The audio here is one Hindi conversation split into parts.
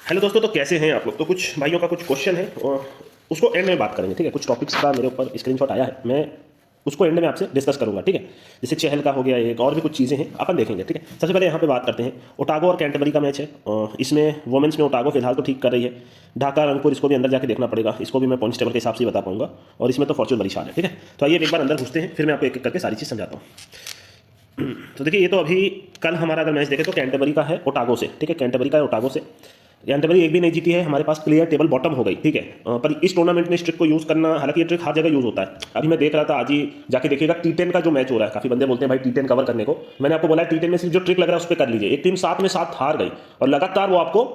हेलो दोस्तों, तो कैसे हैं आप लोग। तो कुछ भाइयों का कुछ क्वेश्चन है और उसको एंड में बात करेंगे, ठीक है। कुछ टॉपिक्स का मेरे ऊपर स्क्रीनशॉट आया है, मैं उसको एंड में आपसे डिस्कस करूंगा, ठीक है। जैसे चहल का हो गया एक, और भी कुछ चीज़ें हैं अपन देखेंगे, ठीक है। सबसे पहले यहाँ पे बात करते हैं ओटागो और कैंटरबरी का मैच है। इसमें वुमेंस में ओटागो फिलहाल तो ठीक कर रही है। ढाका रंगपुर इसको भी अंदर जाके देखना पड़ेगा, इसको भी मैं पॉइंट्स टेबल के हिसाब से ही बता पाऊंगा। और इसमें तो फॉर्चून बड़ी शान है, ठीक है। तो आइए एक बार अंदर घुसते हैं, फिर मैं आपको एक एक करके सारी चीज़ समझाता हूँ। तो देखिए, ये तो अभी कल हमारा अगर मैच देखें तो कैंटरबरी का है ओटागो से, ठीक है। कैंटरबरी का है ओटागो से। कैंटरबरी एक भी नहीं जीती है, हमारे पास क्लियर टेबल बॉटम हो गई, ठीक है। पर इस टूर्नामेंट में इस ट्रिक को यूज़ करना, हालांकि ये ट्रिक हर जगह यूज़ होता है। अभी मैं देख रहा था, आज ही जाके देखिएगा T10 का जो मैच हो रहा है। काफ़ी बंदे बोलते हैं भाई T10 कवर करने को, मैंने आपको बोला T10 में सिर्फ जो ट्रिक लग रहा है उस पर कर लीजिए। एक टीम 7 में 7 हार गई और लगातार वो आपको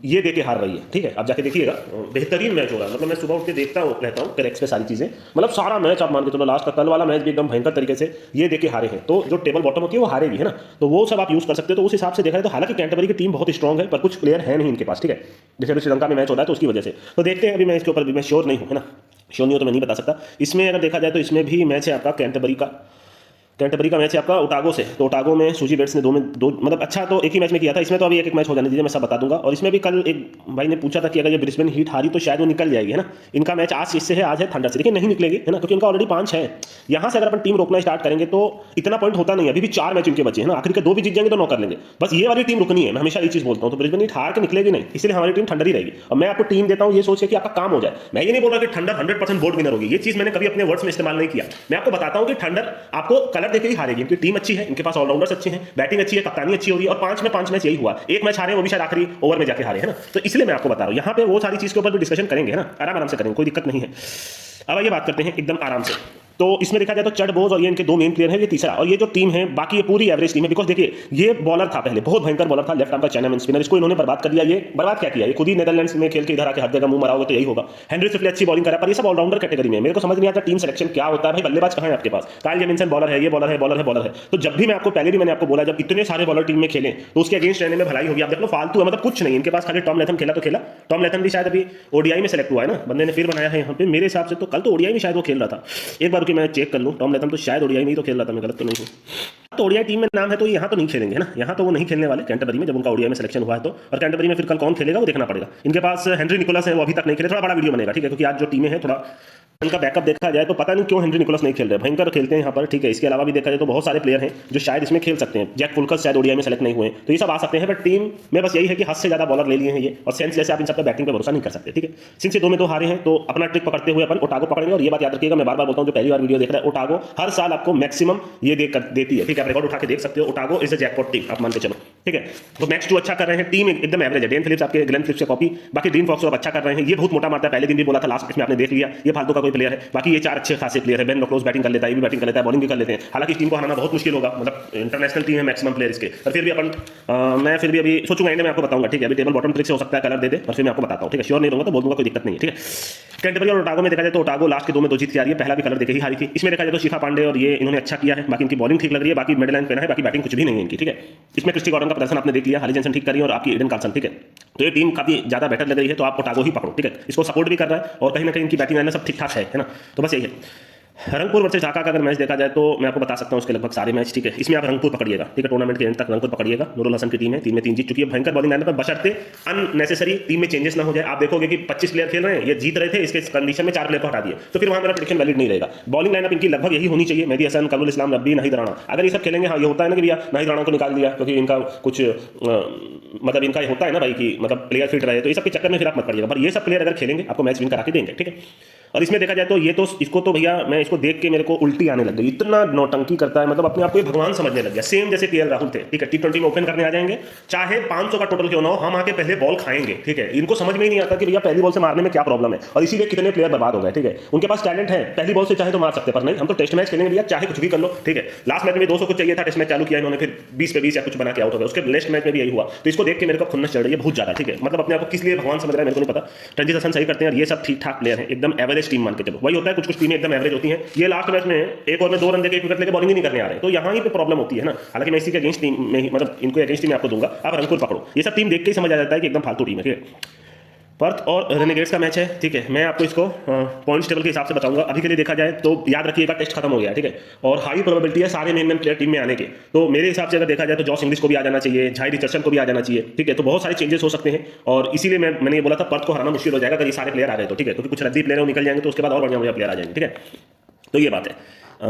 ये देके हार रही है, ठीक है। आप जाके देखिएगा, बेहतरीन मैच हो रहा है। मतलब मैं सुबह उठ के देखता हूँ, रहता हूँ करेक्ट पे सारी चीज़ें, मतलब सारा मैच आप मान के चलो, लास्ट का कल वाला मैच भी एकदम भयंकर तरीके से ये देके हारे हैं। तो जो टेबल बॉटम होती है वो हारेगी, है ना। तो वो सब आप यूज़ कर सकते हो। तो उस हिसाब से देखा जाए तो हालांकि कैंटरबरी की टीम बहुत स्ट्रॉन्ग है, पर कुछ प्लेयर है नहीं इनके पास, ठीक है। जैसे अभी श्रीलंका में मैच हो रहा है तो उसकी वजह से तो देखते हैं। अभी मैं इसके ऊपर भी मैं श्योर नहीं हूँ, है ना। श्योर नहीं हो तो मैं नहीं बता सकता। इसमें अगर देखा जाए तो इसमें भी मैच है आपका कैंटरबरी का मैच है आपका ओटागो से। तो ओटागो में सूजी बेट्स ने दो मतलब अच्छा तो एक ही मैच में किया था। इसमें तो अभी एक एक मैच हो जाने दीजिए, मैं सब बता दूंगा। और इसमें भी कल एक भाई ने पूछा था कि अगर ये ब्रिस्बेन हीट हारी तो शायद वो निकल जाएगी, है ना। इनका मैच आज इससे है, आज है थंडर से, लेकिन नहीं निकलेगी, है ना, क्योंकि इनका ऑलरेडी 5 है। यहाँ से अगर अपन टीम रोकना स्टार्ट करेंगे तो इतना पॉइंट होता नहीं है। अभी भी 4 मैच इनके बचे हैं ना, आखिर के 2 भी जीत जाएंगे तो 9 कर लेंगे। बस ये वाली टीम रुकनी है, मैं हमेशा ये चीज़ बोलता हूँ। तो ब्रिस्बेन हीट हार के निकलेगी नहीं, इसलिए हमारी टीम थंडर ही रहेगी। और मैं आपको टीम देता हूँ ये सोच के कि आपका काम हो जाए। मैं ये नहीं बोल रहा कि थंडर 100% बोर्ड विनर होगी, ये चीज़ मैंने कभी अपने वर्ड्स में इस्तेमाल नहीं किया। मैं आपको बताता हूँ कि थंडर आपको कलर देकर ही हारेगी। इनकी टीम अच्छी है, इनके पास ऑलराउंडर्स अच्छे हैं, बैटिंग अच्छी है, कप्तानी अच्छी होगी। और 5 में 5 मैच यही हुआ, एक मैच हारे वो भी शायद आखिरी ओवर में जाके हारे, है ना। तो इसलिए मैं आपको बता रहा हूँ, यहाँ पे वो सारी चीज़ के ऊपर भी डिस्कशन करेंगे, है ना, आराम से करेंगे, कोई दिक्कत नहीं है। अब ये बात करते हैं एकदम आराम से। तो इसमें देखा जाए तो चड बोज और ये इनके 2 मेन प्लेयर हैं, ये तीसरा। और ये जो टीम है बाकी ये पूरी एवरेज टीम है। बिकॉज देखिए, ये बॉलर था पहले, बहुत भयंकर बॉलर था, लेफ्ट आर्म का चाइनामैन स्पिनर, इसको इन्होंने बर्बाद कर दिया। ये बर्बाद क्या किया, ये खुद ही नेदरलैंड्स में खेल के इधर आके हर जगह मुंह मराओगे तो यही होगा। हेनरी सिफले अच्छी बॉलिंग करा, पर ये सब ऑलराउंडर कैटेगरी में। मेरे को समझ नहीं आता टीम सिलेक्शन क्या होता है भाई। बल्लेबाज कहाँ है आपके पास। काइल जेमिसन बॉलर है, ये बॉलर है, बॉलर है, बॉलर है। तो जब भी मैं आपको पहले भी मैंने आपको बोला, जब इतने सारे बॉलर टीम में खेलें तो उसके अगेंस्ट रहने में भलाई होगी। आप देख लो, फालतू है, मतलब कुछ नहीं इनके पास। खाली टॉम लेथम खेला तो खेला, टॉम लेथम भी शायद अभी ओडीआई में सेलेक्ट हुआ है ना, बंदे ने फिर बनाया है यहाँ पे मेरे हिसाब से। तो कल तो ओडीआई में शायद वो खेल रहा था, एक बार की मैं चेक कर लूँ। टॉम लेथम तो शायद ओडीआई नहीं तो खेल रहा था, मैं गलत तो नहीं हूँ। तो ओडीआई टीम में नाम है तो यहाँ तो नहीं खेलेंगे, है ना। यहाँ तो वो नहीं खेलने वाले कैंटरबरी में, जब उनका ओडीआई में सिलेक्शन हुआ है तो। और कैंटरबरी में फिर कल कौन खेलेगा वो देखना पड़ेगा। इनके पास हेनरी निकोलस है, वो अभी तक नहीं खेले, थोड़ा बड़ा वीडियो बनेगा, ठीक है, क्योंकि आज जो टीमें हैं थोड़ा इनका बैकअप देखा जाए तो पता नहीं क्यों हेनरी निकोलस नहीं खेल रहे, भयंकर खेलते हैं यहाँ पर, ठीक है। इसके अलावा भी देखा जाए तो बहुत सारे प्लेयर हैं जो शायद इसमें खेल सकते हैं। जैक फुल्कस शायद ओडीआई में सेलेक्ट नहीं हुए, तो ये सब आ सकते हैं। बट टीम में बस यही है कि हद से ज्यादा बॉलर ले लिए हैं ये, और सेंस जैसे आप इन सब पे बैटिंग पे भरोसा नहीं कर सकते, ठीक है। सिंस ये 2 में 2 हारे हैं तो अपना ट्रिक पकड़ते हुए अपन ओटागो पकड़ेंगे। और ये बात याद रखिएगा, मैं बार बार बोलता हूँ, जो पहली बार वीडियो देख रहा है, ओटागो हर साल आपको मैक्सिमम ये देती है, ठीक है। आप रिकॉर्ड उठा के देख सकते हो, Otago is a jackpot team, आप मान के चलो, ठीक है। तो मैक्स 2 अच्छा कर रहे हैं, टीम एकदम एवरेज है। डेन फिलिप्स आपके ग्लेन फिलिप्स से कॉपी, बाकी ड्रीन फॉक्स अच्छा कर रहे हैं। ये बहुत मोटा मारता है, पहले दिन भी बोला था, लास्ट में आपने देख लिया, ये फालतू का कोई प्लेयर है। बाकी ये 4 अच्छे खासे प्लेयर है। बेन लोक्रोस बैटिंग कर लेता है, ये भी बैटिंग कर लेता है, बॉलिंग भी कर लेते हैं। हालांकि इस टीम को हराना बहुत मुश्किल होगा, मतलब इंटरनेशनल टीम है, मैक्सिमम प्लेयर इसके। और फिर भी अपन मैं फिर भी अभी सोचूंगा, एंड में आपको बताऊंगा, ठीक है। अभी टेबल बॉटम ट्रिक से हो सकता है कलर दे दे, और फिर मैं आपको बताता हूँ, ठीक है। श्योर नहीं रहूंगा तो बोल दूंगा, कोई दिक्कत नहीं है, ठीक है। कैंटरबरी और ओटागो में देखा जाए तो ओटागो लास्ट के 2 में 2 जीत के आ रही है, पहला भी कलर देके ही हारी थी। इसमें देखा जाए तो शिखा पांडे और ये इन्होंने अच्छा किया है, बाकी इनकी बॉलिंग ठीक लग रही है, बाकी मिडिल लाइन पे है, बाकी बैटिंग कुछ भी नहीं है इनकी, ठीक है। इसमें क्रिस्टी गॉर्डन का प्रदर्शन आपने देख लिया, हाली जेंसन ठीक करी और आपकी एडन कार्सन, ठीक है। तो ये टीम काफी ज्यादा बेटर लग रही है, तो आप ओटागो ही पकड़ो, ठीक है। इसको सपोर्ट भी कर रहा है और कहीं ना कहीं इनकी बैटिंग लाइन सब ठीक ठाक है ना। तो बस यही है। रंगपुर वर्सेस ढाका का अगर मैच देखा जाए तो मैं आपको बता सकता हूं उसके लगभग सारे मैच, ठीक है। इसमें आप रंगपुर पकड़िएगा, ठीक है। टूर्नामेंट के एंड तक रंगपुर पकड़िएगा। नूरुल हसन की टीम है, 3 में 3 जीत चुकी है, भयंकर बॉलिंग लाइनअप है, बशर्ते अननेसेसरी टीम में चेंजेस ना हो जाए। आप देखोगे कि 25 प्लेयर खेल रहे हैं, ये जीत रहे थे, इसके कंडीशन में 4 प्लेयर को हटा दिए, तो फिर वहां मेरा प्रेडिक्शन वैलिड नहीं रहेगा। बॉलिंग लाइनअप इनकी लगभग यही होनी चाहिए, मेहदी हसन, कमरुल इस्लाम, रब्बी, नाहिद राणा। अगर ये सब खेलेंगे, हाँ ये होता है ना कि भैया नाहिद राणा को निकाल दिया क्योंकि इनका कुछ मतलब इनका होता है ना भाई कि मतलब प्लेयर फिट रहे, तो ये सब के चक्कर में फिर आप मत पड़िएगा। पर ये सब प्लेयर अगर खेलेंगे आपको मैच विन करा के देंगे, ठीक है। और इसमें देखा जाए तो ये तो इसको तो भैया मैं इसको देख के मेरे को उल्टी आने लग गई, इतना नौटंकी करता है, मतलब अपने आप को ये भगवान समझने लग गया। सेम जैसे केएल राहुल थे, ठीक है। T20 में ओपन करने आ जाएंगे, चाहे 500 का टोटल क्यों ना हो, हम आके पहले बॉल खाएंगे, ठीक है। इनको समझ में ही नहीं आता कि भैया पहली बॉल से मारने में क्या प्रॉब्लम है, और इसीलिए कितने प्लेयर बर्बाद हो गए, ठीक है। उनके पास टैलेंट है, पहली बॉल से चाहे तो मार सकते, पर नहीं, हम तो टेस्ट मैच खेलेंगे भैया, चाहे कुछ भी कर लो, ठीक है। लास्ट मैच में 200 कुछ चाहिए था, टेस्ट मैच चालू किया इन्होंने, फिर 20 पे 20 या कुछ बना के आउट हो गया। उसके नेक्स्ट मैच में भी यही हुआ, तो इसको देख के मेरे को खुन्नस चढ़ रही है बहुत ज्यादा, ठीक है। मतलब अपने आप को किस लिए भगवान समझ रहा है मेरे को नहीं पता। रंजीत हसन सही करते हैं और ये सब ठीक ठाक प्लेयर है, एकदम एवरेज टीम मान के चलो। वही होता है, कुछ टीमें एकदम एवरेज होती हैं। ये लास्ट मैच में एक ओवर में 2 रन देके 1 विकेट लेके बॉलिंग ही नहीं करने आ रहे, तो यहाँ ही पे प्रॉब्लम होती है ना। हालांकि मैं इसी के अगेंस्ट टीम में ही, मतलब इनको अगेंस्ट टीम में आपको दूंगा, आप रंगपुर पकड़ो। ये सब टीम देख के ही समझ आ जाता है कि एकदम फालतू टीम है, ठीक है। पर्थ और रेनेगेड्स का मैच है, ठीक है। मैं आपको इसको पॉइंट्स टेबल के हिसाब से बताऊंगा। अभी के लिए देखा जाए तो याद रखिएगा टेस्ट खत्म हो गया, ठीक है, और हाई प्रोबेबिलिटी है सारे मेन प्लेयर टीम में आने के। तो मेरे हिसाब से अगर देखा जाए तो जॉश इंग्लिश को भी आ जाना चाहिए, झाई रिचर्डसन को भी आ जाना चाहिए, ठीक है। तो बहुत सारे चेंजेस हो सकते हैं और इसीलिए मैंने ये बोला था पर्थ को हराना मुश्किल हो जाएगा अगर ये सारे प्लेयर आ गए तो, ठीक है, क्योंकि कुछ रद्दी प्लेयर निकल जाएंगे तो उसके बाद और बढ़िया बढ़िया प्लेयर आ जाएंगे, ठीक है। तो ये बात है।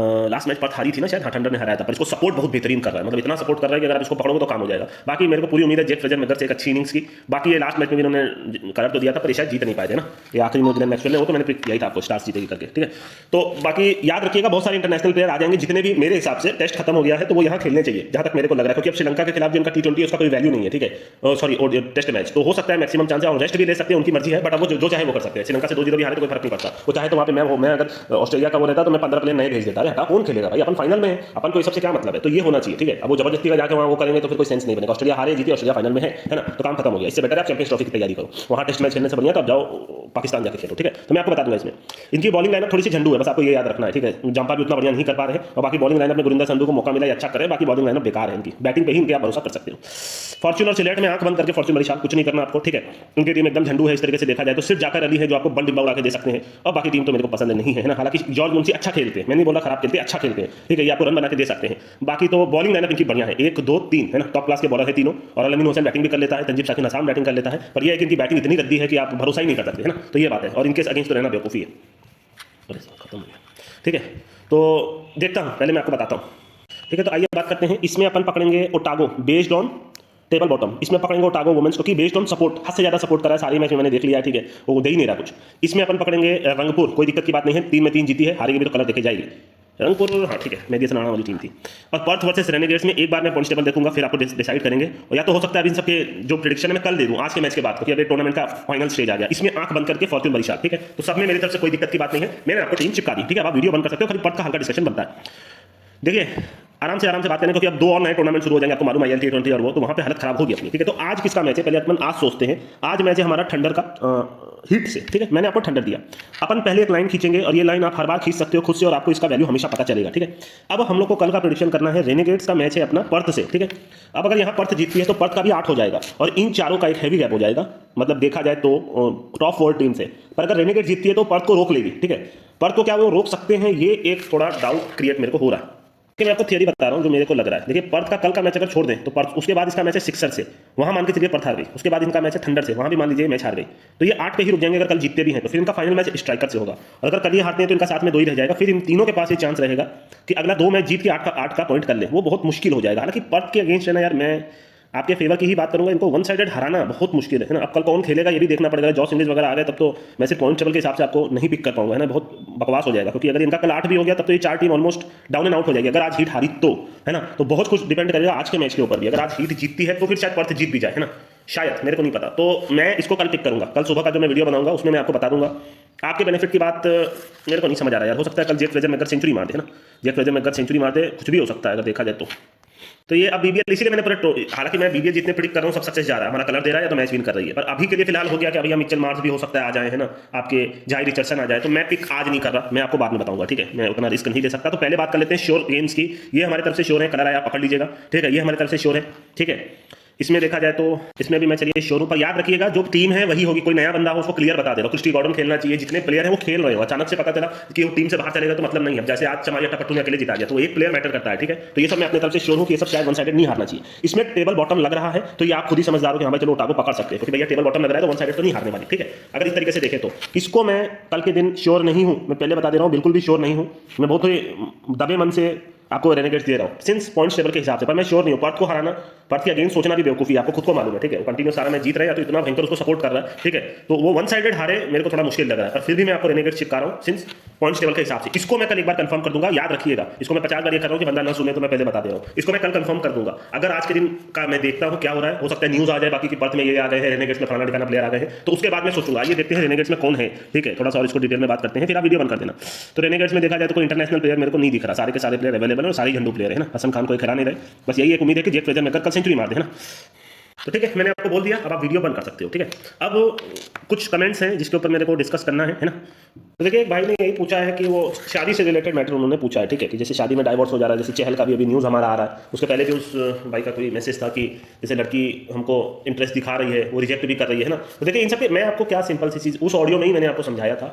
लास्ट मैच पर्थ हारी थी ना शायद, हाँ थंडर ने हराया था, पर इसको सपोर्ट बहुत बेहतरीन कर रहा है, मतलब इतना सपोर्ट कर रहा है कि अगर आप इसको पकड़ोगे तो काम हो जाएगा। बाकी मेरे को पूरी उम्मीद है जेफ फ्रेजर-मैकर से एक अच्छी इनिंग्स की। बाकी ये लास्ट मैच में भी इन्होंने कलर तो दिया था पर शायद जीत नहीं पाए थे ना, ये आखिरी में मैक्सवेल ने, वो तो मैंने पिक किया ही था आपको स्टार्स जीतेगी करके, ठीक है। तो बाकी याद रखिएगा बहुत सारे इंटरनेशनल प्लेयर आ जाएंगे जितने भी, मेरे हिसाब से टेस्ट खत्म हो गया है तो वो यहाँ खेलने चाहिए जहाँ तक मेरे को लग रहा है, क्योंकि अब श्रीलंका के खिलाफ जो उनका T20 है उसका कोई वैल्यू नहीं है, ठीक है, सॉरी टेस्ट मैच तो हो सकता है मैक्सिमम चांस है, और रेस्ट भी ले सकते हैं, उनकी मर्जी है, बट अब वो जो चाहे वो कर सकते हैं। श्रीलंका से 2-0 भी हारे तो कोई फर्क नहीं पड़ता, वो चाहे तो वहाँ पे मैं अगर ऑस्ट्रेलिया का वो रहता तो मैं 15 प्लेयर नहीं भेज देता, अरे कौन खेलेगा भाई, अपन फाइनल में है, अपन को इस सबसे क्या मतलब है। तो ये होना चाहिए, ठीक है। अब वो जबरदस्ती का जाके वहाँ वो करेंगे तो फिर कोई सेंस नहीं बनेगा। ऑस्ट्रेलिया हारे जीती, ऑस्ट्रेलिया फाइनल में है ना, तो काम खत्म हो गया। इससे बेटर है आप चैंपियंस ट्रॉफी की तैयारी करो, वहाँ टेस्ट मैच खेलने से बढ़िया तो आप जाओ पाकिस्तान जाके खेलो, ठीक है। तो मैं आपको बता दूंगा इसमें इनकी बॉलिंग लाइनअप थोड़ी सी झंडू है, बस आपको ये याद रखना है, ठीक है। जंपा भी उतना बढ़िया नहीं कर पा रहे हैं और बाकी बॉलिंग लाइनअप में गुरिंदर संधू को मौका मिला अच्छा करे, बाकी बॉलिंग लाइनअप बेकार है इनकी, बैटिंग पे ही इनके आप भरोसा कर सकते हो। फॉर्च्यून और सिलेट में आंख बंद करके फॉर्च्यून बड़ी कुछ नहीं करना आपको, ठीक है। उनकी टीम एकदम झंडू है इस तरीके से देखा जाए तो, सिर्फ जाकर अली है जो आपको बल डिब्बा उड़ा के दे सकते हैं, और बाकी टीम तो मेरे को पसंद नहीं है ना। हालांकि जॉर्ज मुंशी अच्छा खेलते हैं, मैंने नहीं बोला खराब खेलते, अच्छा खेलते हैं, ठीक है, ये आपको रन बना के दे सकते हैं। बाकी तो बॉलिंग लाइनअप इनकी बढ़िया है, 1 2 3 है ना, टॉप क्लास के बॉलर है तीनों, और अलमीन हुसैन बैटिंग भी कर लेता है, तंजीब शाकिन हसान बैटिंग कर लेता है, पर यह है कि इनकी बैटिंग इतनी गंदी है कि आप भरोसा ही नहीं कर सकते, है ना। तो ये बात है, और इनके अगेंस्ट तो रहना बेवकूफ़ी है। खत्म हो गया, ठीक है। तो देखता हूँ, पहले मैं आपको बताता हूँ, ठीक है। तो आइए बात करते हैं, इसमें अपन पकड़ेंगे Otago based on table bottom, इसमें पकड़ेंगे ओटागो वुमेन्स को कि बेस्ड ऑन सपोर्ट, हद से ज़्यादा सपोर्ट करा है सारी मैच में, मैंने देख लिया है, ठीक है, वो दे ही नहीं रहा कुछ। इसमें अपन पकड़ेंगे रंगपुर, कोई दिक्कत की बात नहीं है, 3 में 3 जीती है, हारेगी भी तो कलर देखे जाएगी रंगपुर, हाँ ठीक है, मेहदी हसन राणा वाली टीम थी। और पर्थ वर्सेस रेनेगेड्स में एक बार मैं पॉइंट्स टेबल देखूंगा, फिर आपको डिसाइड करेंगे, और या तो हो सकता है अभी इन सबके जो प्रेडिक्शन है मैं कल दे दूं आज के मैच के बाद, क्योंकि अभी टूर्नामेंट का फाइनल स्टेज आ गया, इसमें आंख बंद करके फॉर्च्यून बड़ी शार्ट, ठीक है। तो सब में मेरी तरफ से कोई दिक्कत की बात नहीं है, मैंने आपको टीम चिपका दी, ठीक है। आप वीडियो बंद कर सकते हो, खाली पर्थ का हल्का डिस्कशन बनता है। देखिए आराम से बात करें, क्योंकि अब 2 और नए टूर्नामेंट शुरू हो जाएंगे, आपको मालूम है IL T20 और वो, तो वहाँ पे हालत खराब होगी अपनी, ठीक है। तो आज किसका मैच है, पहले अपन आज सोचते हैं। आज मैच है हमारा थंडर का हिट से, ठीक है। मैंने आपको थंडर दिया, अपन पहले एक लाइन खींचेंगे और ये लाइन आप हर बार खींच सकते हो खुद से, और आपको इसका वैल्यू हमेशा पता चलेगा, ठीक है। अब हम लोग को कल का प्रेडिक्शन करना है, रेनेगेड्स का मैच है अपना पर्थ से, ठीक है। अब अगर यहाँ पर्थ जीतती है तो पर्थ का भी 8 हो जाएगा, और इन चारों का एक हैवी गैप हो जाएगा, मतलब देखा जाए तो टॉप 4 टीम से। पर अगर रेनेगेड जीतती है तो पर्थ को रोक लेगी, ठीक है। पर्थ को क्या वो रोक सकते हैं, ये एक थोड़ा डाउट क्रिएट मेरे को हो रहा है, कि मैं आपको थियरी बता रहा हूं जो मेरे को लग रहा है। देखिए पर्थ का कल का मैच अगर छोड़ दें तो पर्थ, उसके बाद इसका मैच है सिक्सर से, वहां मान के चलिए पर्थ हार गई, उसके बाद इनका मैच है थंडर से, वहां भी मान लीजिए मैच हार गई, तो ये 8 पे ही रुक जाएंगे। अगर कल जीतते भी हैं तो फिर इनका फाइनल मैच स्ट्राइकर से होगा, और अगर कल ये हारते हैं तो इनका साथ में 2 ही रह जाएगा। फिर इन तीनों के पास ये चांस रहेगा कि अगला 2 मैच जीत के 8 का पॉइंट कर ले, वो बहुत मुश्किल हो जाएगा। हालांकि पर्थ के अगेंस्ट है ना यार, मैं आपके फेवर की ही बात करूंगा, इनको वन साइडेड हराना बहुत मुश्किल है ना। अब कल कौन खेलेगा ये भी देखना पड़ेगा, जॉस इंग्लिश वगैरह आ गए तब तो मैं सिर्फ पॉइंट टेबल के हिसाब से आपको नहीं पिक कर पाऊंगा, है ना, बहुत बकवास हो जाएगा। क्योंकि अगर इनका कल 8 भी हो गया तब तो ये 4 team almost down and out हो जाएगी, अगर आज हीट हारी तो, है ना। तो बहुत कुछ डिपेंड करेगा आज के मैच के ऊपर भी, अगर आज हीट जीतती है तो फिर शायद पर्थ जीत भी जाए, है ना, शायद, मेरे को नहीं पता। तो मैं इसको कल पिक करूंगा, कल सुबह का जो मैं वीडियो बनाऊंगा उसमें मैं आपको बता दूंगा। आपके बेनिफिट की बात मेरे को नहीं समझ आ रहा यार, हो सकता है कल जेफ फ्रेजर-मैकर सेंचुरी मार दे, है ना, जेफ फ्रेजर-मैकर सेंचुरी मार दे, कुछ भी हो सकता है अगर देखा जाए तो ये अब BBL, इसीलिए मैंने पूरे, हालांकि मैं BBL जितने प्रिडिक्ट कर रहा हूँ सब सक्सेस जा रहा है, हमारा कलर दे रहा है या तो मैच विन कर रही है, पर अभी के लिए फिलहाल हो गया कि अभी मिचेल मार्श भी हो सकता है आ जाए, है ना, आपके झाई रिचर्डसन आ जाए, तो मैं पिक आज नहीं कर रहा, मैं आपको बाद में बताऊंगा, ठीक है। मैं उतना रिस्क नहीं ले सकता। तो पहले बात कर लेते हैं श्योर गेम्स की, ये हमारी तरफ से श्योर है, कलर आया पकड़ लीजिएगा, ठीक है, ये हमारी तरफ से श्योर है, ठीक है। इसमें देखा जाए तो इसमें भी मैं चलिए शोरूम पर, याद रखिएगा जो टीम है वही होगी, कोई नया बंदा हो उसको क्लियर बता दे रहा हूं, क्रिस्टी गॉर्डन खेलना चाहिए, जितने प्लेयर हैं वो खेल रहे हो, अचानक से पता चला कि वो टीम से बाहर चलेगा तो मतलब नहीं है। जैसे आज चमारी अट्टापट्टू ने अकेले जिता दिया, तो एक प्लेयर मैटर करता है, ठीक है। तो ये सब मैं अपनी तरफ से श्योर हूं कि ये सब शायद वन साइडेड नहीं हारना चाहिए। इसमें टेबल बॉटम लग रहा है तो ये आप खुद ही समझदार हो कि हाँ भाई चलो ओटागो पकड़ सकते हैं, क्योंकि भैया टेबल बॉटम लग रहा है तो वन साइडेड तो नहीं हारने वाली, ठीक है। अगर इस तरीके से देखें तो इसको मैं कल के दिन श्योर नहीं हूं, मैं पहले बता दे रहा हूं, बिल्कुल भी श्योर नहीं हूं, मैं बहुत ही दबे मन से आपको रेनेगेड्स दे रहा हूं सिंस पॉइंट्स टेबल के हिसाब से, पर मैं श्योर नहीं हूं। पर्थ को हराना, पर्थ के अगेंस्ट सोचना भी बेवकूफी, आपको खुद को मालूम है, ठीक है। वो कंटिन्यू सारा मैच जीत रहा है, या तो इतना भयंकर उसको सपोर्ट कर रहा है, ठीक है। तो वो वन साइडेड हारे मेरे को थोड़ा मुश्किल लग रहा है, पर फिर भी मैं आपको रेनेगेड्स चिपका रहा हूं सिंस पॉइंट्स टेबल के हिसाब से। इसको मैं कल एक बार कंफर्म कर दूंगा, याद रखिएगा, इसको मैं 50 बार ये कर रहा हूं कि बंदा ना सुने, तो मैं पहले बता दे रहा हूं, इसको मैं कल कंफर्म कर दूंगा। अगर आज के दिन का मैं देखता हूं क्या हो रहा है, हो सकता है न्यूज आ जाए बाकी की पर्थ में ये आ गए हैं, रेनेगेड्स में फलाना ठिकाना प्लेयर आ गए हैं, तो उसके बाद मैं सोचूंगा ये देखते हैं रेनेगेड्स में कौन है, ठीक है। थोड़ा सा और इसको डिटेल में बात करते हैं, फिर आप वीडियो बंद कर देना। तो रेनेगेड्स में देखा जाए तो कोई इंटरनेशनल प्लेयर मेरे को नहीं दिख रहा, सारे के सारे प्लेयर अवेलेबल है और सारे झंडू प्लेयर है ना, हसन खान कोई खिला नहीं रहे। बस यही एक उम्मीद है कि जेफ फ्रेजर-मैकर कल सेंचुरी मार दे, है ना। तो ठीक है, मैंने आपको बोल दिया, अब आप वीडियो बंद कर सकते हो, ठीक है। अब कुछ कमेंट्स हैं जिसके ऊपर मेरे को डिस्कस करना है ना। तो देखिए, एक भाई ने यही पूछा है कि वो शादी से रिलेटेड मैटर उन्होंने पूछा है, ठीक है, कि जैसे शादी में डाइवोर्स हो जा रहा है, जैसे चहल का भी अभी न्यूज़ हमारा आ रहा है, उसके पहले भी उस भाई का कोई मैसेज था कि जैसे लड़की हमको इंटरेस्ट दिखा रही है, वो रिजेक्ट भी कर रही है ना। तो देखिए, इन सब पे मैं आपको क्या सिंपल सी चीज़ उस ऑडियो में ही मैंने आपको समझाया था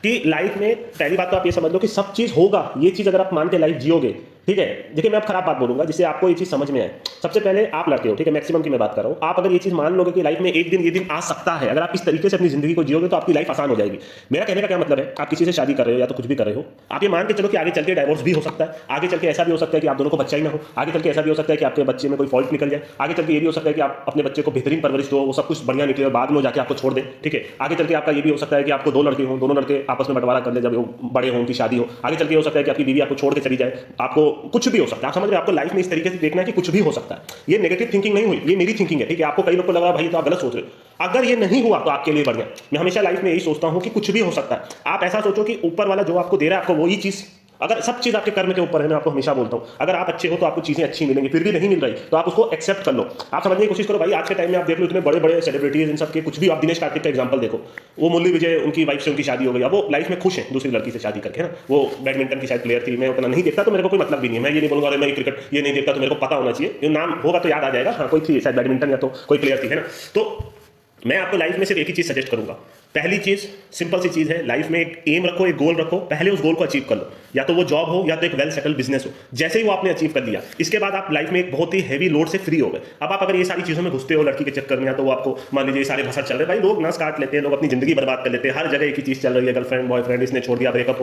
कि लाइफ में पहली बात तो आप ये समझ लो कि सब चीज़ होगा, ये चीज़ अगर आप मान के लाइफ जियोगे, ठीक है। देखिए, मैं अब खराब बात बोलूंगा जिससे आपको ये चीज़ समझ में आए। सबसे पहले आप लड़के हो, ठीक है, मैक्सिमम की मैं बात कर रहा हूँ। आप अगर ये चीज़ मान लोगे कि लाइफ में एक दिन ये दिन आ सकता है, अगर आप इस तरीके से अपनी जिंदगी को जियोगे तो आपकी लाइफ आसान हो जाएगी। मेरा कहने का क्या मतलब है, आप किसी से शादी कर रहे हो या तो कुछ भी कर रहे हो, आप ये मान के चलो कि आगे चल के डाइवोर्स भी हो सकता है, आगे चल के ऐसा भी हो सकता है कि आप दोनों को बच्चा ही ना हो, आगे चल के ऐसा भी हो सकता है कि आपके बच्चे में कोई फॉल्ट निकल जाए, आगे चल के ये भी हो सकता है कि आप अपने बच्चे को बेहतरीन परवरिश दो, वो सब कुछ बढ़िया निकले और बाद में जाके आपको छोड़ दे, ठीक है। आगे चल के आपका ये भी हो सकता है कि आपको दो लड़के हों, दोनों लड़के आपस में बंटवारा कर ले जब वो बड़े हों, उनकी शादी हो। आगे चल के हो सकता है कि आपकी बीवी आपको छोड़ के चली जाए, आपको कुछ भी हो सकता है। आप समझ रहे हो, आपको लाइफ में इस तरीके से देखना है कि कुछ भी हो सकता है। ये नेगेटिव थिंकिंग नहीं हुई, ये मेरी थिंकिंग है, ठीक है। आपको कई लोग को लग रहा है भाई तो आप गलत सोच रहे हो, अगर ये नहीं हुआ तो आपके लिए बढ़िया। मैं हमेशा लाइफ में यही सोचता हूं कि कुछ भी हो सकता है। आप ऐसा सोचो कि ऊपर वाला जो आपको दे रहा है, आपको वही चीज, अगर सब चीज आपके कर्म के ऊपर है, मैं आपको हमेशा बोलता हूं, अगर आप अच्छे हो तो आपको चीजें अच्छी मिलेंगी, फिर भी नहीं मिल रही तो आप उसको एक्सेप्ट कर लो। आप समझने की कोशिश करो भाई, आज के टाइम में आप देख लो इतने बड़े बड़े सेलिब्रिटीज, इन सब के कुछ भी, आप दिनेश कार्तिक का एग्जांपल देखो, वो मुरली विजय, उनकी वाइफ से उनकी शादी हो गई, अब वो लाइफ में खुश है दूसरी लड़की से शादी करके, है ना। वो बैडमिंटन की शायद प्लेयर थी, मैं उतना नहीं देखता तो मेरे को कोई मतलब भी नहीं है, मैं ये नहीं बोलूंगा अरे मैं क्रिकेट ये नहीं देखता तो मेरे को पता होना चाहिए, ये नाम होगा तो याद आ जाएगा, हाँ कोई थी शायद बैडमिंटन या तो कोई प्लेयर थी, है ना। तो मैं आपको लाइफ में सिर्फ एक ही चीज सजेस्ट करूंगा। पहली चीज सिंपल सी चीज है, लाइफ में एक एम रखो, एक गोल रखो, पहले उस गोल को अचीव कर लो, या तो वो जॉब हो या तो एक वेल सेटल बिजनेस हो। जैसे ही वो आपने अचीव कर लिया, इसके बाद आप लाइफ में एक बहुत ही हैवी लोड से फ्री हो गए। अब आप अगर ये सारी चीजों में घुसते हो लड़की के चक्कर में, या तो वो आपको मान लीजिए सारे भसड़ चल रहे, भाई लोग नस काट लेते हैं, लोग अपनी जिंदगी बर्बाद कर लेते हैं, हर जगह एक ही चीज चल रही है, गर्लफ्रेंड बॉयफ्रेंड, इसने छोड़ दिया, ब्रेकअप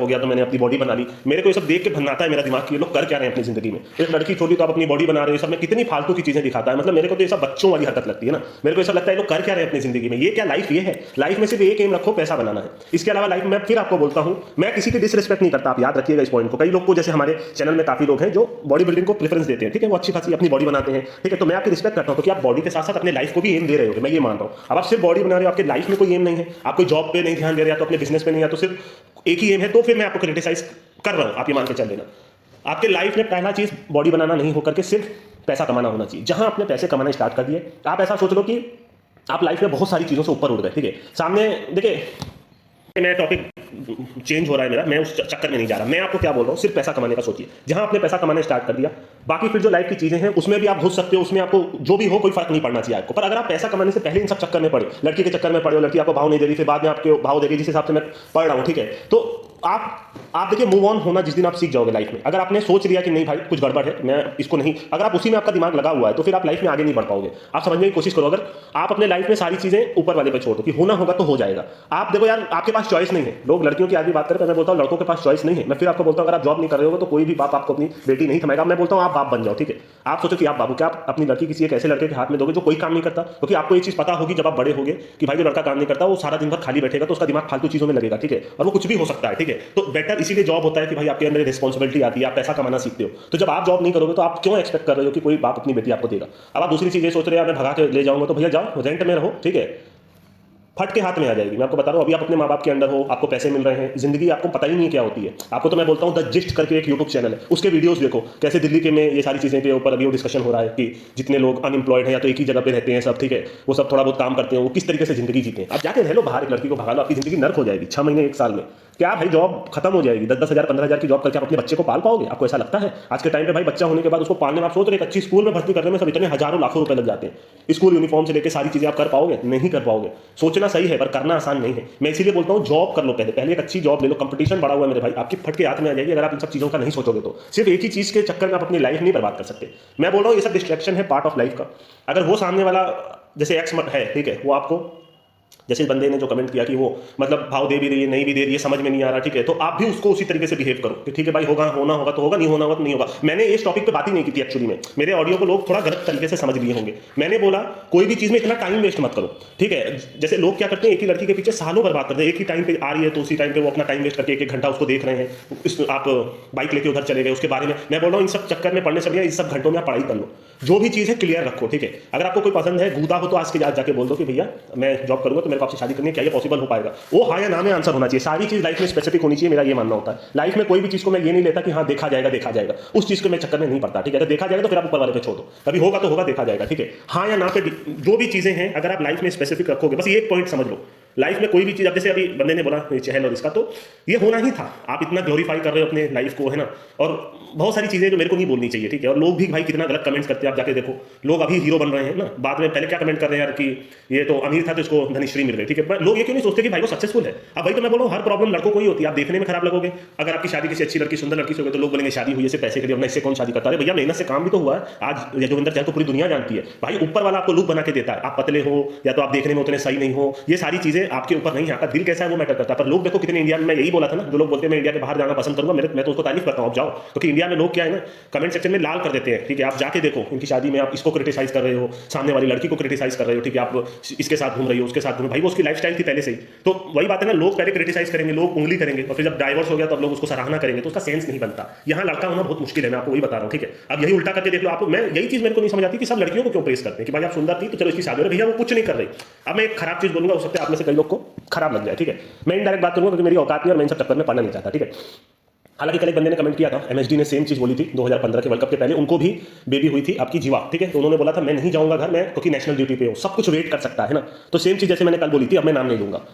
हो गया तो मैंने अपनी बॉडी बना ली। मेरे को ये सब देख के भन्नाता है मेरा दिमाग कि ये लोग कर क्या रहे हैं अपनी जिंदगी में। एक लड़की छोड़ी तो आप अपनी बॉडी बना रहे हो, सब में कितनी फालतू की चीजें दिखाता है, मतलब मेरे को तो ये सब बच्चों वाली हरकत लगती है ना। मेरे को ऐसा लगता है लोग कर क्या रहे हैं अपनी जिंदगी में, ये क्या लाइफ ये है। लाइफ में सिर्फ एक एम रखो, पैसा बनाना है। इसके अलावा लाइफ में फिर आपको बोलता हूं, मैं किसी की डिसरिस्पेक्ट नहीं करता, आप याद रखिएगा इस पॉइंट को। कई लोग को, जैसे हमारे चैनल में काफी लोग हैं जो बॉडी बिल्डिंग को प्रेफरेंस देते हैं, ठीक है, वो अच्छी खासी अपनी बॉडी बनाते हैं, ठीक है, तो मैं आपकी रिस्पेक्ट करता हूं, तो कि आप बॉडी के साथ साथ अपने लाइफ को भी एम दे रहे हो, मैं ये मान रहा हूं। अब आप सिर्फ बॉडी बना रहे हो, आपके लाइफ में कोई एम नहीं है, आप कोई जॉब पे नहीं ध्यान दे रहे, या तो अपने बिजनेस पे नहीं, या तो सिर्फ एक ही एम है, तो फिर मैं आपको क्रिटिसाइज कर रहा हूं, आप ये मान के चल लेना। आपके लाइफ में पहला चीज बॉडी बनाना नहीं होकर के सिर्फ पैसा कमाना होना चाहिए। जहां आपने पैसे कमाना स्टार्ट कर दिए, आप ऐसा सोच लो कि आप लाइफ में बहुत सारी चीजों से ऊपर उड़ गए, ठीक है। सामने देखिए, मैं टॉपिक चेंज हो रहा है मेरा, मैं उस चक्कर में नहीं जा रहा, मैं आपको क्या बोल रहा हूँ, सिर्फ पैसा कमाने का सोचिए। जहां आपने पैसा कमाना स्टार्ट कर दिया, बाकी फिर जो लाइफ की चीजें हैं उसमें भी आप घुस सकते हो, उसमें आपको जो भी हो कोई फर्क नहीं पड़ना चाहिए आपको। पर अगर आप पैसा कमाने से पहले इन सब चक्कर में पड़े, लड़की के चक्कर में पड़े हो, लड़की आपको भाव नहीं दे रही, फिर बाद में आपको भाव देगी, जिस हिसाब से मैं पढ़ रहा हूँ, ठीक है, तो आप देखिए मूव ऑन होना जिस दिन आप सीख जाओगे लाइफ में। अगर आपने सोच लिया कि नहीं भाई कुछ गड़बड़ है, मैं इसको नहीं, अगर आप उसी में आपका दिमाग लगा हुआ है तो फिर आप लाइफ में आगे नहीं बढ़ पाओगे। आप समझने की कोशिश करो, अगर आप अपने लाइफ में सारी चीजें ऊपर वाले पे छोड़ दो कि होना होगा तो हो जाएगा। आप देखो यार, आपके पास चॉइस नहीं है। लोग लड़कियों की आज भी बात करें, मैं बोलता हूँ लड़कों के पास चॉइस नहीं है। मैं फिर आपको बोलता हूँ, अगर आप जॉब नहीं कर रहे हो तो कोई भी बाप आपको अपनी बेटी नहीं थमाएगा। मैं बोलता हूँ आप बाप बन जाओ, ठीक है। आप सोचो कि आप बाबू, क्या आप अपनी लड़की किसी एक ऐसे लड़के के हाथ में दोगे जो कोई काम नहीं करता, क्योंकि आपको ये चीज पता होगी जब आप बड़े होगे कि भाई जो लड़का काम नहीं करता वो सारा दिन भर खाली बैठेगा, तो उसका दिमाग फालतू चीजों में लगेगा, ठीक है, और वो कुछ भी हो सकता है, ठीक है। तो बेटर इसीलिए जॉब होता है कि भाई आपके अंदर रिस्पॉन्सिबिलिटी आती है, आप पैसा कमाना सीखते हो। तो जब आप जॉब नहीं करोगे तो आप क्यों एक्सपेक्ट कर रहे हो कि कोई बाप अपनी बेटी आपको देगा। अब आप दूसरी चीज ये सोच रहे हो मैं भगा के ले जाऊंगा, तो भैया जाओ रेंट में रहो, ठीक है, फट के हाथ में आ जाएगी। मैं आपको बता रहा हूँ, अभी आप अपने माँ बाप के अंडर हो, आपको पैसे मिल रहे हैं, जिंदगी आपको पता ही नहीं क्या होती है। आपको तो मैं बोलता हूँ द जिस्ट करके एक यूट्यूब चैनल है, उसके वीडियोस देखो, कैसे दिल्ली के में ये सारी चीजें के ऊपर अभी वो डिस्कशन हो रहा है कि जितने लोग अनएम्प्लॉयड हैं या तो एक ही जगह पे रहते हैं सब, ठीक है, वो सब थोड़ा बहुत काम करते हैं, वो किस तरीके से जिंदगी जीते हैं। आप जाके रह लो बाहर, एक लड़की को भगा लो, आपकी जिंदगी नर्क हो जाएगी 6 महीने 1 साल में। क्या भाई जॉब खत्म हो जाएगी, 10-10 हज़ार 15 हज़ार की जॉब करके आप अपने बच्चे को पाल पाओगे? आपको ऐसा लगता है? आज के टाइम पे भाई बच्चा होने के बाद उसको पालने में आप सोच रहे, एक अच्छी स्कूल में भर्ती करने में सब इतने हजारों लाखों रुपए लग जाते हैं। स्कूल यूनिफॉर्म से लेकर सारी चीजें आप कर पाओगे? नहीं कर पाओगे। सोचना सही है पर करना आसान नहीं है। मैं इसीलिए बोलता हूँ जॉब कर लो, पहले एक अच्छी जॉब ले लो। कंपटीशन बड़ा हुआ है मेरे भाई, आपकी फट के हाथ में आ जाएगी अगर आप इन सब चीजों का नहीं सोचोगे तो। सिर्फ एक ही चीज के चक्कर में आप अपनी लाइफ नहीं बर्बाद कर सकते। मैं बोल रहा हूँ ये सब डिस्ट्रैक्शन है, पार्ट ऑफ लाइफ का। अगर वो सामने वाला जैसे एक्स है, ठीक है, वो आपको, जैसे इस बंदे ने जो कमेंट किया कि वो मतलब भाव दे भी रही है, नहीं भी दे रही है, समझ में नहीं आ रहा, ठीक है, तो आप भी उसको उसी तरीके से बिहेव करो कि ठीक है भाई, होगा होना होगा तो होगा, नहीं होना होगा तो नहीं होगा। मैंने इस टॉपिक पे बात ही नहीं की थी एक्चुअली में, मेरे ऑडियो को लोग थोड़ा गलत तरीके से समझ लिए होंगे। मैंने बोला कोई भी चीज में इतना टाइम वेस्ट मत करो, ठीक है। जैसे लोग क्या करते हैं, एक ही लड़की के पीछे सालों बर्बाद करते हैं, एक ही टाइम पे आ रही है तो उसी टाइम पे वो अपना टाइम वेस्ट करके 1-1 घंटा उसको देख रहे हैं। आप बाइक लेके उधर चले गए, उसके बारे में मैं बोल रहा हूँ इन सब चक्कर में पढ़ने से बढ़िया इन सब घंटों में आप पढ़ाई कर लो। जो भी चीज़ है क्लियर रखो, ठीक है। अगर आपको कोई पसंद है, गूदा हो, तो आज के आज जाके बोल दो कि भैया मैं जॉब करूंगा तो मेरे को आपसे शादी करनी है, क्या ये पॉसिबल हो पाएगा? वो हाँ या ना में आंसर होना चाहिए। सारी चीज़ लाइफ में स्पेसिफिक होनी चाहिए, मेरा ये मानना होता है। लाइफ में कोई भी चीज़ को मैं ये नहीं लेता कि हाँ देखा जाएगा देखा जाएगा, उस चीज़ को मैं चक्कर में नहीं पड़ता, ठीक है। अगर देखा जाएगा तो फिर आप ऊपर वाले पे छोड़ दो, कभी होगा तो होगा, देखा जाएगा, ठीक है। हाँ या ना पे जो भी चीज़ें हैं अगर आप लाइफ में स्पेसिफिक रखोगे, बस ये एक पॉइंट समझ लो, लाइफ में कोई भी चीज़, अब जैसे अभी बंदे ने बोला चहल और इसका, तो ये होना ही था। आप इतना ग्लोरीफाई कर रहे हो अपने लाइफ को, है ना, और बहुत सारी चीज़ें जो मेरे को नहीं बोलनी चाहिए, ठीक है। और लोग भी भाई कितना गलत कमेंट्स करते हैं, आप जाके देखो, लोग अभी हीरो बन रहे हैं ना, बाद में पहले क्या कमेंट कर रहे हैं यार कि ये तो अमीर था तो इसको धनिश्री मिल गई, ठीक है। पर लोग ये क्यों नहीं सोचते कि भाई वो सक्सेसफुल है? अब भाई तो मैं बोल रहा हूँ, हर प्रॉब्लम लड़कों को ही होती है। आप देखने में खराब लगोगे, अगर आपकी शादी किसी अच्छी लड़की, सुंदर लड़की से हो गई, तो लोग बोलेंगे शादी हुई है सिर्फ पैसे के लिए, इससे कौन शादी करता है? भैया मेहनत से काम भी तो हुआ है। आज जोगिंदर चहल को पूरी दुनिया जानती है भाई, ऊपर वाला आपको लुक बना के देता है। आप पतले हो या तो आप देखने में उतने सही नहीं हो, ये सारी चीजें आपके ऊपर नहीं है, आपका दिल कैसा है वो मैटर करता है। पर लोग देखो कितने, इंडिया में मैं यही बोला था ना, जो लोग बोलते हैं मैं इंडिया के बाहर जाना पसंद करूंगा, मैं तो उसको तारीफ करता हूँ, आप जाओ। क्योंकि इंडिया में लोग क्या है ना, कमेंट सेक्शन में लाल कर देते हैं, ठीक है। आप जाके देखो इनकी शादी में आप इसको क्रिटिसाइज कर रहे हो, सामने वाली लड़की को क्रिटिसाइज कर रहे हो, ठीक है। आप इसके साथ घूम रही हो, उसके साथ घूम, भाई वो उसकी लाइफस्टाइल थी पहले से ही। तो वही बात है ना, लोग पहले क्रिटिसाइज करेंगे, लोग उंगली करेंगे, और फिर जब डाइवोर्स हो गया तब लोग उसको सराहना करेंगे, तो उसका सेंस नहीं बनता। यहाँ लड़का होना बहुत मुश्किल है, मैं आपको वही बता रहा हूँ, ठीक है। अब यही उल्टा करके देख लो आप, मैं यही चीज मेरे को नहीं समझ आती कि सब लड़कियों को क्यों प्रेस करते हैं कि भाई आप सुंदर थी तो चलो इसकी शादी हो रही है। भैया वो कुछ नहीं कर रही। अब मैं एक खराब चीज बोलूंगा, हो सकता है आप में से कई लोग को खराब लग जाए, ठीक है। मैं इनडायरेक्ट बात करूंगा क्योंकि मेरी औकात नहीं और मैं इन सब चक्कर में पढ़ना नहीं चाहता, ठीक है। हालांकि कल एक बंदे ने कमेंट किया था, एमएसडी ने सेम चीज बोली थी 2015 के वर्ल्ड कप के पहले, उनको भी बेबी हुई थी आपकी जीवा, ठीक है। तो उन्होंने बोला था मैं नहीं जाऊंगा घर, मैं क्योंकि नेशनल ड्यूटी पे हूं, सब कुछ वेट कर सकता है ना। तो सेम चीज जैसे मैंने कल बोली थी, अब मैं नाम नहीं लूंगा,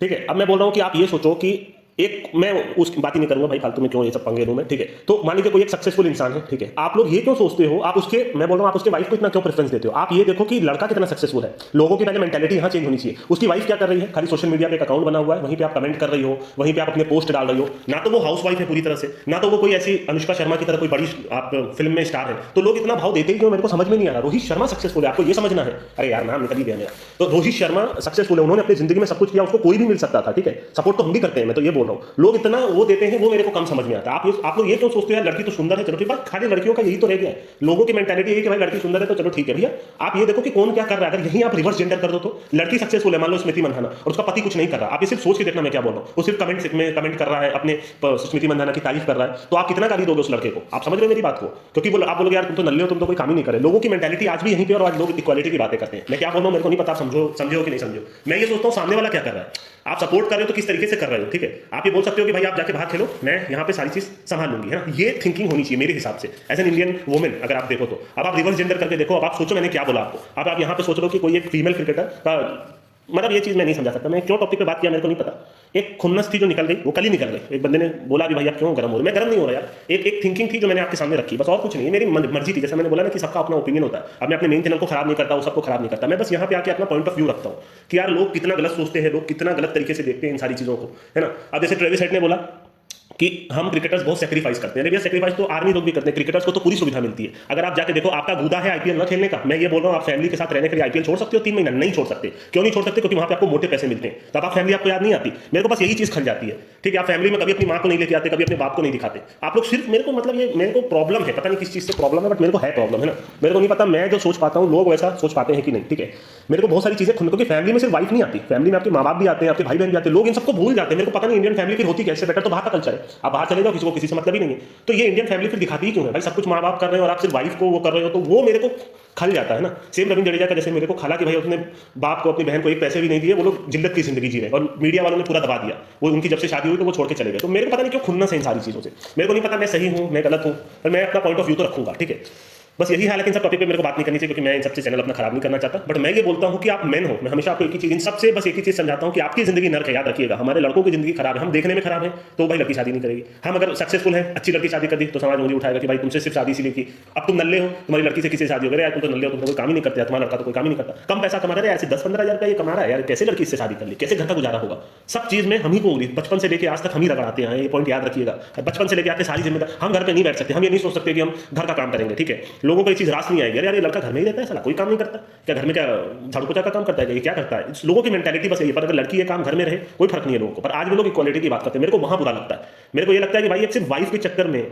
ठीक है। अब मैं बोल रहा हूं कि आप ये सोचो कि एक, मैं उस बात ही नहीं करूंगा भाई, फालतू में क्यों ये सब पंगे लूं मैं, ठीक है। तो मान लीजिए कोई एक सक्सेसफुल इंसान है, ठीक है। आप लोग ये क्यों सोचते हो, आप उसके, मैं बोल रहा हूं आप उसके वाइफ को इतना क्यों प्रेफरेंस देते हो? आप ये देखो कि लड़का कितना सक्सेसफुल है। लोगों की पहले मेंटालिटी यहाँ चेंज होनी चाहिए। उसकी वाइफ क्या कर रही है, खाली सोशल मीडिया पे एक अकाउंट बना हुआ है, वहीं पे आप कमेंट कर रही हो, वहीं पे आप अपने पोस्ट डाल रही हो। ना तो वो हाउस वाइफ है पूरी तरह से, ना तो वो कोई ऐसी अनुष्का शर्मा की तरह कोई बड़ी आप फिल्म में स्टार है। तो लोग इतना भाव देते ही क्यों, मेरे को समझ में नहीं आ रहा। रोहित शर्मा सक्सेसफुल है, आपको ये समझना है। अरे यार नाम निकल ही गया मेरा। तो रोहित शर्मा सक्सेसफुल है, उन्होंने अपनी जिंदगी में सब कुछ किया, उसको कोई भी मिल सकता था, ठीक है। सपोर्ट तो हम भी करते हैं, मैं तो ये बोल रहा हूँ। लोग इतना वो देते हैं, वो मेरे को कम समझ में आता है। आप लोग ये क्यों सोचते हैं लड़की तो सुंदर है, चलो ठीक, बात खाली लड़कियों का यही तो रह गया है। लोगों की मेंटालिटी है कि भाई लड़की सुंदर है तो चलो ठीक है। भैया आप ये देखो कि कौन क्या कर रहा है। अगर यही आप रिवर्स जेंडर कर दो तो लड़की सक्सेसफुल है, मान लो स्मृति मंदाना, और उसका पति कुछ नहीं कर रहा, आप ये सिर्फ सोच के देखना मैं क्या बोल रहा हूँ। वो सिर्फ कमेंट में कमेंट कर रहा है, अपने स्मृति मंदाना की तारीफ कर रहा है, तो आप कितना गाली दोगे उस लड़के को? आप समझ रहे हो मेरी बात को? क्योंकि आप बोलोगे यार तुम तो नल्ले हो, तुम तो कोई काम ही नहीं करे। लोगों की मेंटालिटी आज भी यहीं पे, और आज लोग इक्वालिटी की बातें करते हैं। मैं क्या बोल रहा हूँ मेरे को नहीं पता, आप समझो कि नहीं समझो। मैं ये सोचता हूँ सामने वाला क्या कर रहा है, आप सपोर्ट कर रहे हो तो किस तरीके से कर रहे हो, ठीक है। आप ये बोल सकते हो कि भाई आप जाके बाहर खेलो, मैं यहाँ पे सारी चीज संभाल लूंगी, है ना। ये थिंकिंग होनी चाहिए मेरे हिसाब से एज एन इंडियन वुमेन। अगर आप देखो तो अब आप रिवर्स जेंडर करके देखो, अब आप सोचो मैंने क्या बोला आपको। अब आप यहाँ पे सोच रहे हो कि कोई एक फीमेल क्रिकेटर का, मतलब ये चीज मैं नहीं समझा सकता। मैं क्यों टॉपिक पे बात किया मेरे को नहीं पता। एक खुन्नस थी जो निकल गई, वो कल ही निकल गई। एक बंदे ने बोला कि भाई आप क्यों गर्म हो रहे? मैं गर्म नहीं हो रहा यार। एक थिंकिंग थी जो मैंने आपके सामने रखी, बस और कुछ नहीं है। मेरी मर्जी थी, जैसे मैंने बोला ना कि सबका अपना ओपिनियन होता है। अब मैं अपने मेन चैनल को खराब नहीं करता, वो सबको खराब नहीं करता। मैं बस यहाँ पे आके अपना पॉइंट ऑफ व्यू रखता हूँ कि यार लोग कितना गलत सोचते हैं, लोग कितना गलत तरीके से देखते हैं इन सारी चीजों को, है ना। अब जैसे ट्रेविस हेड ने बोला कि हम क्रिकेटर्स बहुत सेक्रीफाइस करते हैं। भैया सेक्रीफाइस तो आर्मी लोग भी करते हैं, क्रिकेटर्स को तो पूरी सुविधा मिलती है। अगर आप जाके देखो, आपका गूदा है आईपीएल न खेलने का, मैं ये बोल रहा हूँ आप फैमिली के साथ रहने के लिए आईपीएल छोड़ सकते हो 3 महीना? नहीं छोड़ सकते। क्यों नहीं छोड़ सकते? क्योंकि वहाँ पे आपको मोटे पैसे मिलते हैं, तब आप फैमिली आपको याद नहीं आती। मेरे को बस यही चीज खल जाती है, ठीक है। आप फैमिली में कभी अपनी माँ को नहीं लेके आते, कभी अपने बाप को नहीं दिखाते। आप लोग सिर्फ, मेरे को मतलब ये मेरे को प्रॉब्लम है, पता नहीं किस चीज से प्रॉब्लम है, बट मेरे को है प्रॉब्लम, है ना। मेरे को नहीं पता मैं जो सोच पाता हूँ लोग वैसा सोच पाते हैं कि नहीं, ठीक है। मेरे को बहुत सारी चीजें क्योंकि फैमिली में सिर्फ वाइफ नहीं आती, फैमिली में आपके माँ बाप भी आते हैं, आपके भाई बहन भी आते हैं। लोग इन सबको भूल जाते हैं। मेरे को पता नहीं इंडियन फैमिली फिर होती कैसे। बेटर तो बाहर का कल्चर है, आप बाहर चले जाओ, किसी को किसी से मतलब ही नहीं है। तो ये इंडियन फैमिली फिर दिखाती ही क्यों है भाई? सब कुछ माँ बाप कर रहे हो और आप सिर्फ वाइफ को वो कर रहे हो, तो वो मेरे को खल जाता है ना। सेम रविंद्र जडेजा का जैसे मेरे को खला कि भाई उसने बाप को, अपनी बहन को एक पैसे भी नहीं दिए, वो लोग जिल्लत की जिंदगी जी रहे और मीडिया वालों ने पूरा दबा दिया। वो उनकी जब से शादी हुई तो वो छोड़ के चले गए। तो मेरे को पता नहीं क्यों खुन्नस है इन सारी चीजों से। मेरे को नहीं पता मैं सही हूँ मैं गलत हूँ, पर मैं अपना पॉइंट ऑफ व्यू तो रखूंगा, ठीक है। बस यही हाल है कि इन सब टॉपिक पे मेरे को बात नहीं करनी चाहिए, क्योंकि मैं इन सबसे चैनल अपना खराब नहीं करना चाहता। बट मैं ये बोलता हूँ कि आप मेन हो, मैं हमेशा आपको एक ही चीज, इन सबसे बस एक ही चीज समझाता हूँ कि आपकी जिंदगी नर्क है, याद रखिएगा। हमारे लड़कों की जिंदगी खराब है, हम देखने में खराब है तो भाई लड़की शादी नहीं करेगी। हम अगर सक्सेसफुल है, अच्छी लड़की शादी कर दी तो समाज मुझे उठाएगा कि भाई तुमसे सिर्फ शादी इसीलिए की, अब तुम नल्ले हो, तुम्हारी लड़की से किसी शादी हो गई, यार तुम तो नल्ले हो, तुम तो कोई काम ही नहीं करते, तुम्हारा लड़का तो कोई काम ही नहीं करता, कम पैसा कमा रहा है, ऐसे 10-15 हज़ार रुपया ये कमा रहा है यार, कैसे लड़की इससे शादी कर ली, कैसे घर का गुजारा होगा? सब चीज में हम ही को बचपन से लेकर आज तक हम ही रगड़ाते हैं, ये पॉइंट याद रखिएगा। बचपन से लेकर आके सारी जिम्मेदारी, हम घर पे नहीं बैठ सकते, हम ये नहीं सोच सकते कि हम घर का काम करेंगे, ठीक है। लोगों को ये चीज रास नहीं आएगी, यार ये लड़का घर में ही रहता है, साला कोई काम नहीं करता क्या? घर में क्या झाड़ू पोछा का काम करता है? ये क्या करता है? लोगों की मेंटालिटी बस यही। पर अगर लड़की ये काम घर में रहे कोई फर्क नहीं है लोगों को। पर आज भी लोग इक्वालिटी की बात करते हैं, मेरे को वहां बुरा लगता है। मेरे को ये लगता है कि भाई एक सिर्फ वाइफ के चक्कर में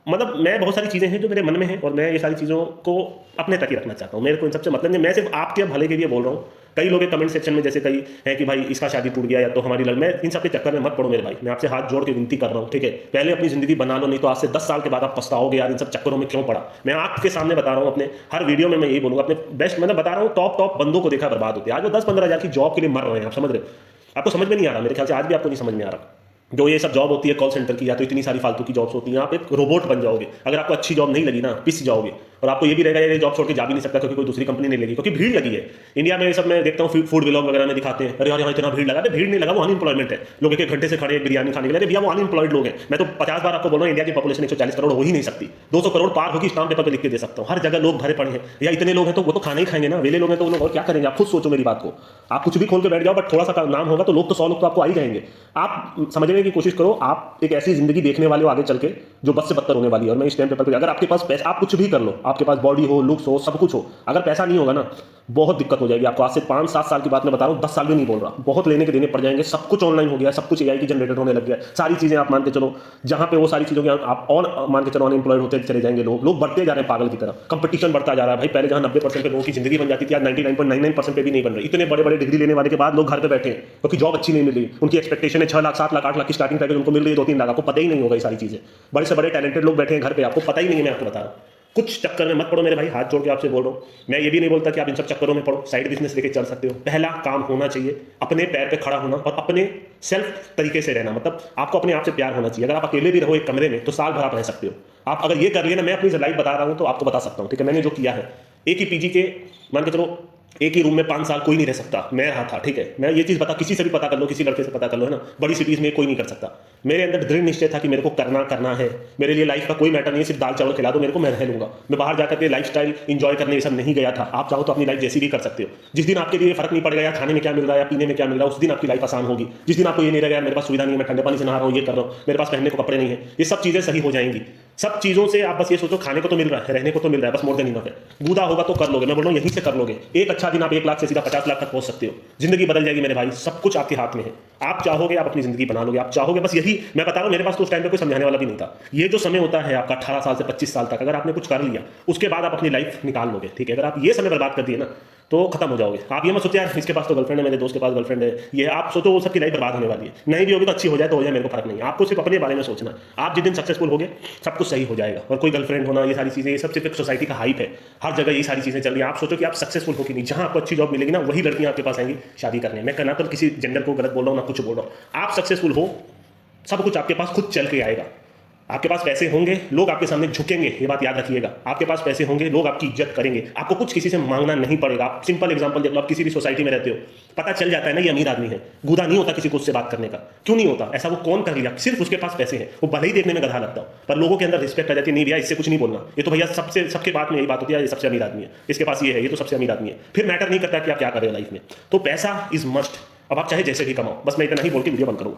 मतलब मैं बहुत सारी चीज़ें हैं जो मेरे मन में हैं और मैं ये सारी चीज़ों को अपने तक ही रखना चाहता हूँ। मेरे को इन सबसे मतलब नहीं, मैं सिर्फ आपके भले के लिए बोल रहा हूँ। कई लोग कमेंट सेक्शन में जैसे कई हैं कि भाई इसका शादी टूट गया या तो हमारी लग, मैं इन सब के चक्कर में मत पड़ो मेरे भाई। मैं आपसे हाथ जोड़ के विनती कर रहा हूँ, ठीक है, पहले अपनी ज़िंदगी बना लो, नहीं तो आज से 10 साल के बाद आप पछताओगे यार इन सब चक्करों में क्यों पड़ा। मैं आपके सामने बता रहा हूँ, अपने हर वीडियो में मैं यही बोलूँगा, अपने बेस्ट मतलब बता रहा हूँ, टॉप बंदों को देखा बर्बाद होते हैं। आज वो 10-15 हज़ार की जॉब के लिए मर रहे हैं, आप समझ रहे हो। आपको समझ में नहीं आ रहा, मेरे ख्याल से आज भी आपको नहीं समझ में आ रहा। जो ये सब जॉब होती है कॉल सेंटर की, या तो इतनी सारी फालतू की जॉब्स होती हैं, आप एक रोबोट बन जाओगे। अगर आपको अच्छी जॉब नहीं लगी ना, पिस जाओगे। और आपको ये भी रहेगा ये जॉब छोड़ के जा भी नहीं सकता क्योंकि कोई दूसरी कंपनी नहीं लगी, क्योंकि भीड़ लगी है इंडिया में। ये सब मैं देखता हूँ फूड व्लॉग वगैरह में दिखाते हैं, अरे यार यहाँ इतना भीड़ लगा। अरे भीड़ नहीं लगा, वो अनएम्प्लॉयमेंट है। लोग एक घंटे से खड़े हैं बिरयानी खाने के लिए, अरे भैया वो अनएम्प्लॉयड लोग हैं। मैं तो 50 बार आपको बोल रहा हूँ, इंडिया की पॉपुलेशन 140 करोड़ हो ही नहीं सकती, 200 करोड़ पार होगी, स्टाम्प पेपर पर लिख के दे सकता हूँ। हर जगह लोग भरे पड़े हैं, या इतने लोग हैं तो वो तो खाना ही खाएंगे ना, वेले लोग हैं तो वो लोग और क्या करेंगे। आप खुद सोचो मेरी बात को, आप कुछ भी खोल के बैठ जाओ, बट थोड़ा सा नाम होगा तो लोग तो 100 लोग तो आपको आ ही जाएंगे। आप समझने की कोशिश करो, आप एक ऐसी जिंदगी देखने वाले हो आगे चल के जो बस से बदतर होने वाली है। और मैं इस टाइम पेपर पे, अगर आपके पास पैसा, आप कुछ भी कर लो, आपके पास बॉडी हो, लुक्स हो, सब कुछ हो, अगर पैसा नहीं होगा ना, बहुत दिक्कत हो जाएगी आपको। आज से 5-7 साल की बात मैं बता रहा हूँ, 10 साल भी नहीं बोल रहा, बहुत लेने के देने पड़ जाएंगे। सब कुछ ऑनलाइन हो गया, सब कुछ एआई की जनरेटेड होने लग गया। सारी चीजें आप मान के चलो, जहां पे वो सारी चीजों के आप और मान के चलो अनएम्प्लॉयड होते चले जाएंगे। लोग बढ़ते जा रहे हैं पागल की तरह, कंपटीशन बढ़ता जा रहा है भाई। पहले जहां 90% पे लोगों की जिंदगी बन जाती थी, आज 99.99% पे भी नहीं बन रही। इतने बड़े बड़े डिग्री लेने वाले के बाद लोग घर पे बैठे हैं क्योंकि जॉब अच्छी नहीं मिल रही। उनकी एक्सपेक्टेशन है 6 लाख 7 लाख 8 लाख की स्टार्टिंग पैकेज, उनको मिल रही है 2-3 लाख। आपको पता ही नहीं होगा ये सारी चीजें। बड़े से बड़े टैलेंटेड लोग बैठे हैं घर पे, आपको पता ही नहीं है। मैं आपको बता रहा हूँ, कुछ चक्कर में मत पड़ो मेरे भाई, हाथ जोड़ के आपसे बोल रहा हूँ। मैं ये भी नहीं बोलता कि आप इन सब चक्करों में पड़ो, साइड बिजनेस लेके चल सकते हो। पहला काम होना चाहिए अपने पैर पे खड़ा होना और अपने सेल्फ तरीके से रहना। मतलब आपको अपने आप से प्यार होना चाहिए। अगर आप अकेले भी रहो एक कमरे में तो साल भर आप रह सकते हो। आप अगर ये कर लिए ना, मैं अपनी लाइफ बता रहा हूँ तो आपको बता सकता हूँ, ठीक है। मैंने जो किया है, एक ही पीजी के मान के चलो, एक ही रूम में 5 साल कोई नहीं रह सकता, मैं रहा था, ठीक है। मैं ये चीज़ बता, किसी से भी पता कर लो, किसी लड़के से पता कर लो, है ना, बड़ी सिटीज़ में कोई नहीं कर सकता। मेरे अंदर दृढ़ निश्चय था कि मेरे को करना है। मेरे लिए लाइफ का कोई मैटर नहीं है, सिर्फ दाल चावल खिला दो मेरे को, मैं रह लूंगा। मैं बाहर जाकर के लाइफ स्टाइल इंजॉय करने ये सब नहीं गया था। आप चाहो तो अपनी लाइफ जैसी भी कर सकते हो। जिस दिन आपके लिए फर्क नहीं पड़ेगा या खाने में क्या मिल रहा है या पीने में क्या मिल रहा है, उस दिन आपकी लाइफ आसान होगी। जिस दिन आपको ये नहीं रहेगा मेरे पास सुविधा नहीं है, मैं ठंडे पानी से नहा रहा हूँ, ये कर रहा हूँ, मेरे पास पहनने को कपड़े नहीं है, ये सब चीज़ें सही हो जाएंगी। सब चीज़ों से आप बस ये सोचो, खाने को तो मिल रहा है, रहने को तो मिल रहा है, बस मोर देन इनफ है। गूदा होगा तो कर लोगे, मैं बोल रहा हूँ यहीं से कर लोगे। एक अच्छा दिन आप 1 लाख से सीधा 50 लाख तक पहुंच सकते हो। जिंदगी बदल जाएगी मेरे भाई, सब कुछ आपके हाथ में है। आप चाहोगे आप अपनी जिंदगी बना लोगे, आप चाहोगे, बस यही मैं बता रहा हूँ। मेरे पास तो उस टाइम पे कोई समझाने वाला भी नहीं था। ये जो समय होता है आपका 18 साल से 25 साल तक, अगर आपने कुछ कर लिया उसके बाद आप अपनी लाइफ निकाल लोगे, ठीक है। अगर आप ये समय बर्बाद कर दिए ना तो खत्म हो जाओगे। आप ये मत सोचो यार इसके पास तो गर्लफ्रेंड है, मेरे दोस्त के पास गर्लफ्रेंड है, ये आप सोचो वो सबकी लाइफ बर्बाद होने वाली है। नहीं भी होगी तो अच्छी हो जाए तो हो जाए, मेरे को फर्क नहीं है। आपको सिर्फ अपने बारे में सोचना। आप जिस दिन सक्सेसफुल होगे सब कुछ सही हो जाएगा। और कोई गर्लफ्रेंड होना, ये सारी चीज़ें, ये सब सिर्फ एक सोसाइटी का हाइप है। हर जगह ये सारी चीज़ें चल रही हैं। आप सोचो कि आप सक्सेसफुल हो कि नहीं, जहाँ आपको अच्छी जॉब मिलेगी ना, वही लड़कियाँ आपके पास आएंगी शादी करने। मैं कहना तो किसी जेंडर को गलत बोल रहा हूँ ना कुछ बोल रहा हूँ। आप सक्सेसफुल हो, सब कुछ आपके पास खुद चल के आएगा। आपके पास पैसे होंगे, लोग आपके सामने झुकेंगे, ये बात याद रखिएगा। आपके पास पैसे होंगे, लोग आपकी इज्जत करेंगे, आपको कुछ किसी से मांगना नहीं पड़ेगा। आप सिंपल एग्जांपल देख लो, आप किसी भी सोसाइटी में रहते हो, पता चल जाता है ना ये अमीर आदमी है, गुदा नहीं होता किसी को उससे बात करने का। क्यों नहीं होता ऐसा? वो कौन कर लिया? सिर्फ उसके पास पैसे हैं। वो भले ही देखने में गधा लगता हो, पर लोगों के अंदर रिस्पेक्ट आ जाती है। नहीं भैया इससे कुछ नहीं बोलना, ये तो भैया सबके बात में यही बात होती है, ये सबसे अमीर आदमी है, इसके पास ये है, ये तो सबसे अमीर आदमी है। फिर मैटर नहीं करता कि आप क्या कर रहे हो लाइफ में। तो पैसा इज मस्ट। अब आप चाहे जैसे भी कमाओ। बस मैं इतना ही बोल के वीडियो बंद करूंगा।